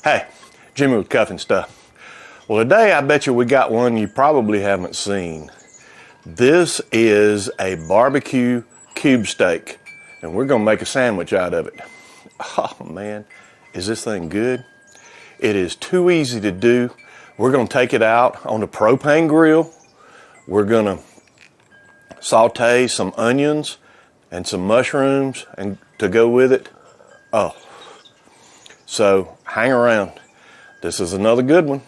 Hey, Jimmy with Cuffing Stuff. Well, today I bet you we got one you probably haven't seen. This is a barbecue cube steak, and we're gonna make a sandwich out of it. Oh man, is this thing good? It is too easy to do. We're gonna take it out on the propane grill. We're gonna saute some onions and some mushrooms and to go with it. Oh, so hang around. This is another good one.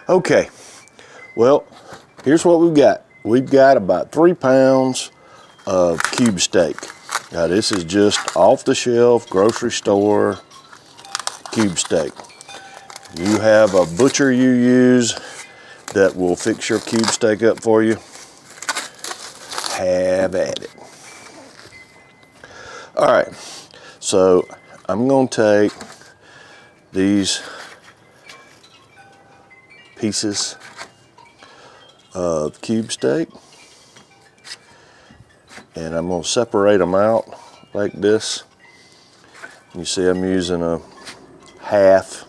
Okay, well, here's what we've got. We've got about 3 pounds of cube steak. Now this is just off the shelf, grocery store cube steak. You have a butcher you use that will fix your cube steak up for you. Have at it. All right, so I'm gonna take these pieces of cube steak and I'm going to separate them out like this. You see I'm using a half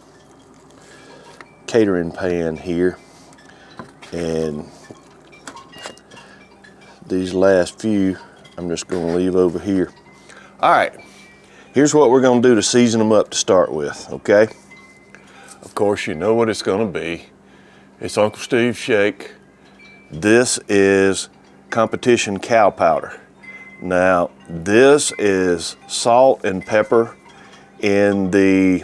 catering pan here, and these last few I'm just going to leave over here. All right, here's what we're going to do to season them up to start with, okay? Of course, you know what it's going to be. It's Uncle Steve's Shake. This is competition cow powder. Now, this is salt and pepper in the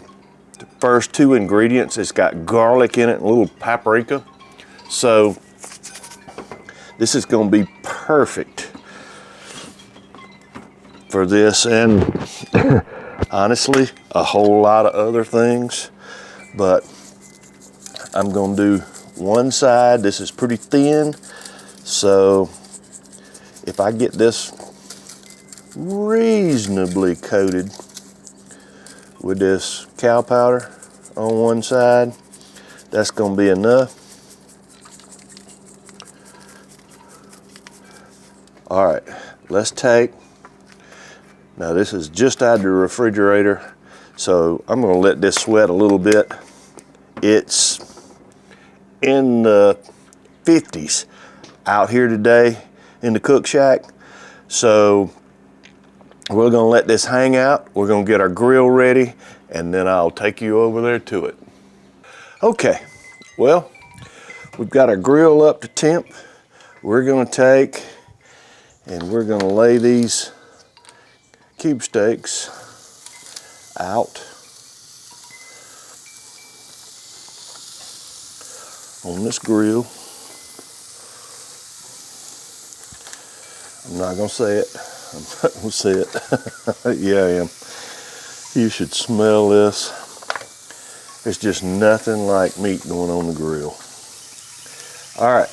first 2 ingredients. It's got garlic in it and a little paprika. So this is going to be perfect for this and honestly, a whole lot of other things. But I'm going to do one side. This is pretty thin, so if I get this reasonably coated with this cow powder on one side, that's going to be enough. All right, let's take, now this is just out of the refrigerator, so I'm going to let this sweat a little bit. It's in the 50s out here today in the cook shack. So we're gonna let this hang out. We're gonna get our grill ready and then I'll take you over there to it. Okay, well, we've got our grill up to temp. We're gonna take and we're gonna lay these cube steaks out on this grill. I'm not gonna say it. I'm not gonna say it. Yeah, I am. You should smell this. It's just nothing like meat going on the grill. All right,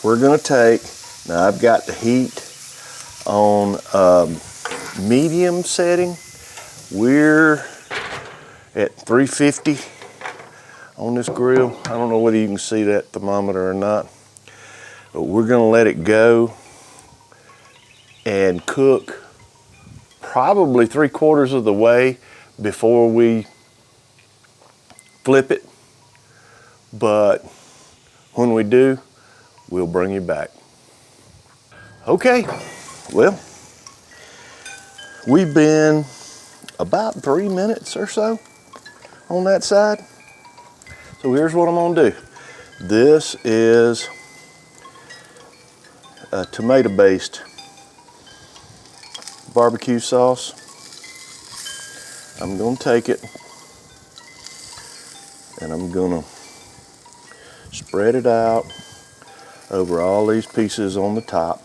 we're gonna take, now I've got the heat on medium setting. We're at 350 on this grill. I don't know whether you can see that thermometer or not, but we're gonna let it go and cook probably 3/4 of the way before we flip it. But when we do, we'll bring you back. Okay, well, we've been about 3 minutes or so on that side. So here's what I'm gonna do. This is a tomato-based barbecue sauce. I'm gonna take it and I'm gonna spread it out over all these pieces on the top.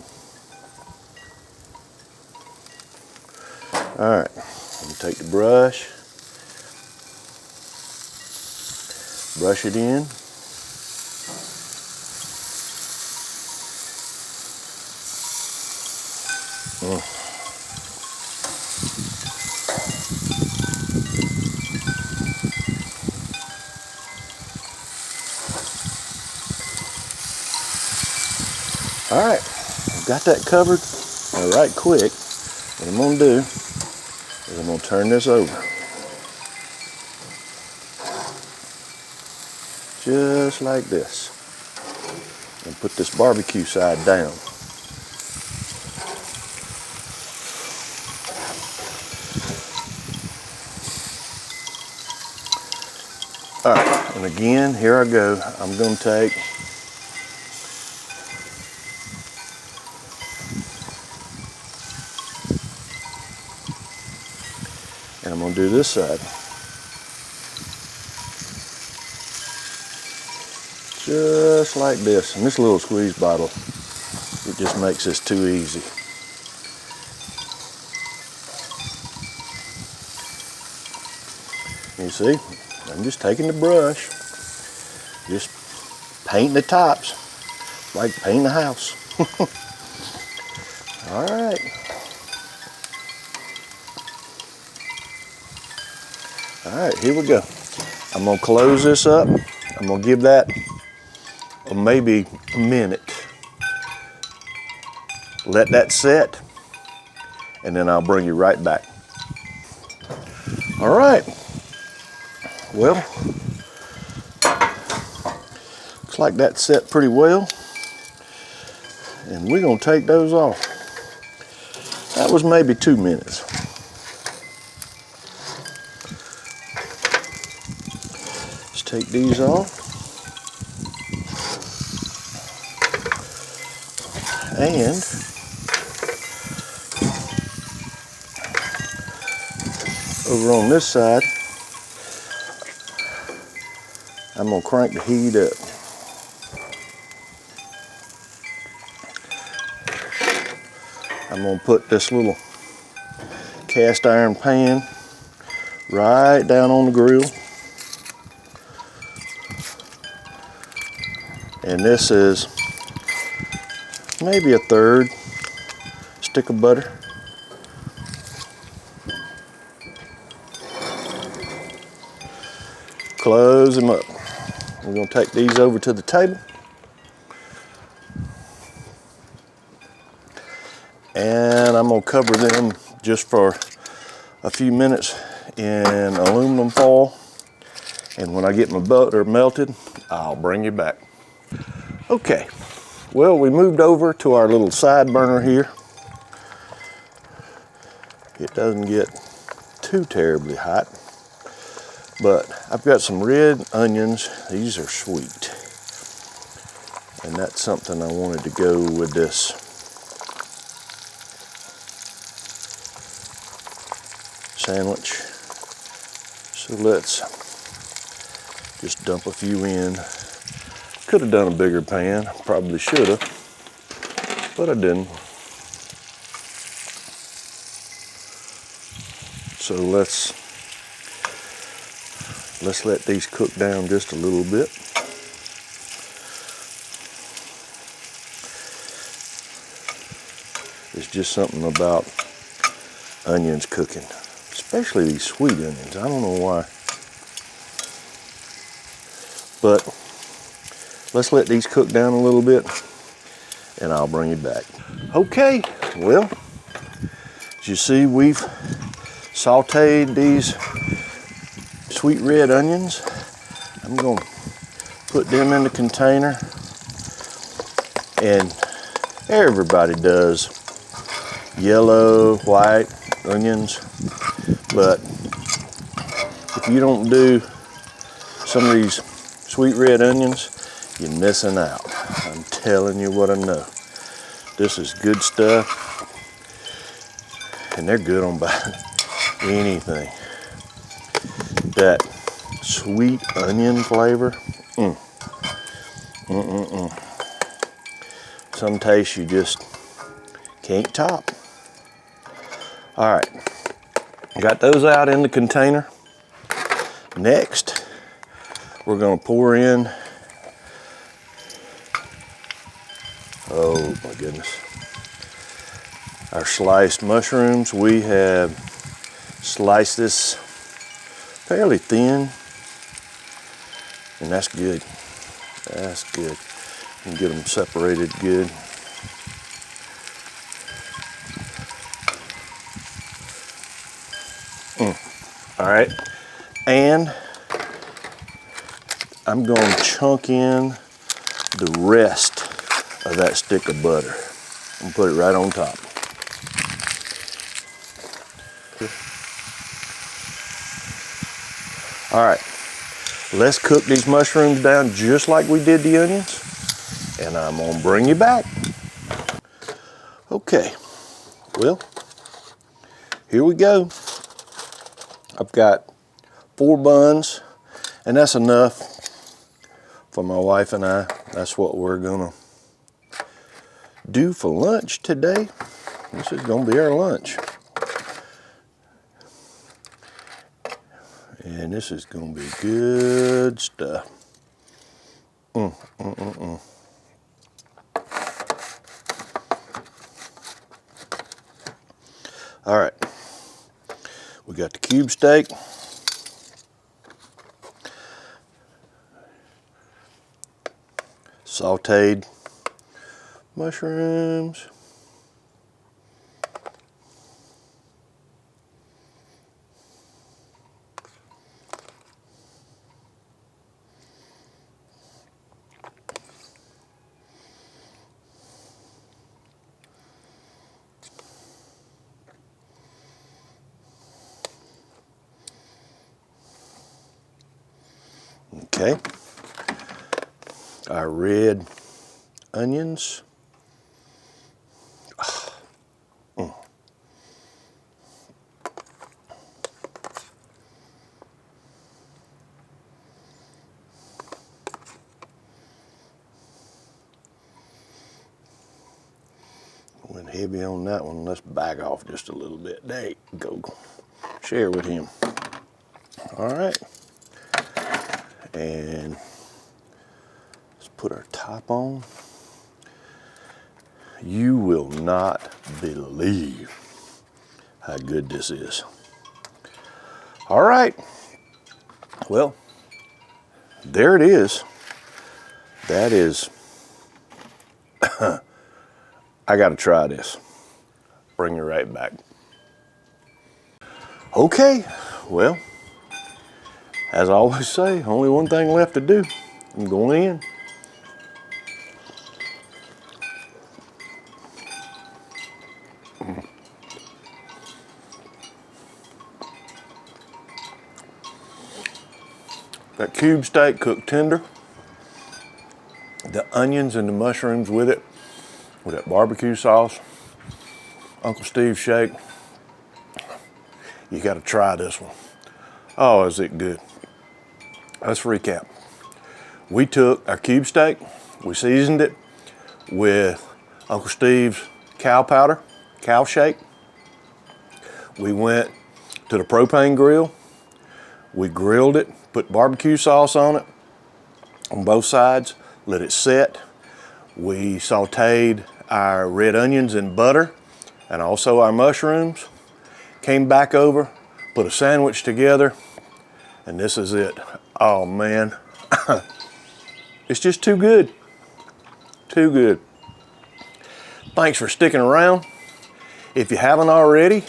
All right, I'm gonna take the brush, brush it in. All right, I've got that covered right quick. What I'm gonna do is I'm gonna turn this over. Just like this. And put this barbecue side down. All right, and again, here I go. I'm gonna take and I'm gonna do this side. Just like this. And this little squeeze bottle, it just makes this too easy. You see, I'm just taking the brush, just painting the tops, like painting a house. All right. All right, here we go. I'm gonna close this up. I'm gonna give that maybe a minute. Let that set, and then I'll bring you right back. All right. Well, looks like that's set pretty well. And we're gonna take those off. That was maybe 2 minutes. Let's take these off. And over on this side, I'm gonna crank the heat up. I'm gonna put this little cast iron pan right down on the grill. And this is maybe a third stick of butter. Close them up. We're gonna take these over to the table. And I'm gonna cover them just for a few minutes in aluminum foil. And when I get my butter melted, I'll bring you back. Okay, well, we moved over to our little side burner here. It doesn't get too terribly hot, but I've got some red onions. These are sweet. And that's something I wanted to go with this sandwich. So let's just dump a few in. Could have done a bigger pan, probably should have, but I didn't. So let's let these cook down just a little bit. It's just something about onions cooking, especially these sweet onions. I don't know why. But let's let these cook down a little bit and I'll bring you back. Okay, well, as you see, we've sauteed these sweet red onions. I'm gonna put them in the container, and everybody does yellow, white onions, but if you don't do some of these sweet red onions, you're missing out. I'm telling you what I know. This is good stuff, and they're good on buying anything. That sweet onion flavor, some taste you just can't top. All right, got those out in the container. Next, we're gonna pour in, oh my goodness, our sliced mushrooms. We have sliced this fairly thin, and that's good. That's good. You can get them separated good. All right, and I'm going to chunk in the rest of that stick of butter. I'm going to put it right on top. All right, let's cook these mushrooms down just like we did the onions, and I'm going to bring you back. Okay, well, here we go. I've got 4 buns, and that's enough for my wife and I. That's what we're gonna do for lunch today. This is gonna be our lunch. And this is gonna be good stuff. All right, we got the cube steak. Sauteed mushrooms. Okay, our red onions. Went heavy on that one. Let's back off just a little bit. There you go. Share with him. All right. And let's put our top on. You will not believe how good this is. All right. Well, there it is. That is, I got to try this. Bring you right back. Okay, well, as I always say, only one thing left to do. I'm going in. That cube steak cooked tender. The onions and the mushrooms with it, with that barbecue sauce. Uncle Steve's shake. You got to try this one. Oh, is it good? Let's recap. We took our cube steak, we seasoned it with Uncle Steve's cow powder, cow shake. We went to the propane grill. We grilled it, put barbecue sauce on it on both sides, let it set. We sauteed our red onions in butter and also our mushrooms. Came back over, put a sandwich together, and this is it. Oh man, it's just too good. Too good. Thanks for sticking around. If you haven't already,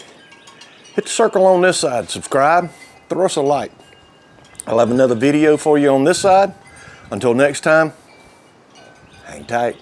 hit the circle on this side, subscribe, throw us a like. I'll have another video for you on this side. Until next time, hang tight.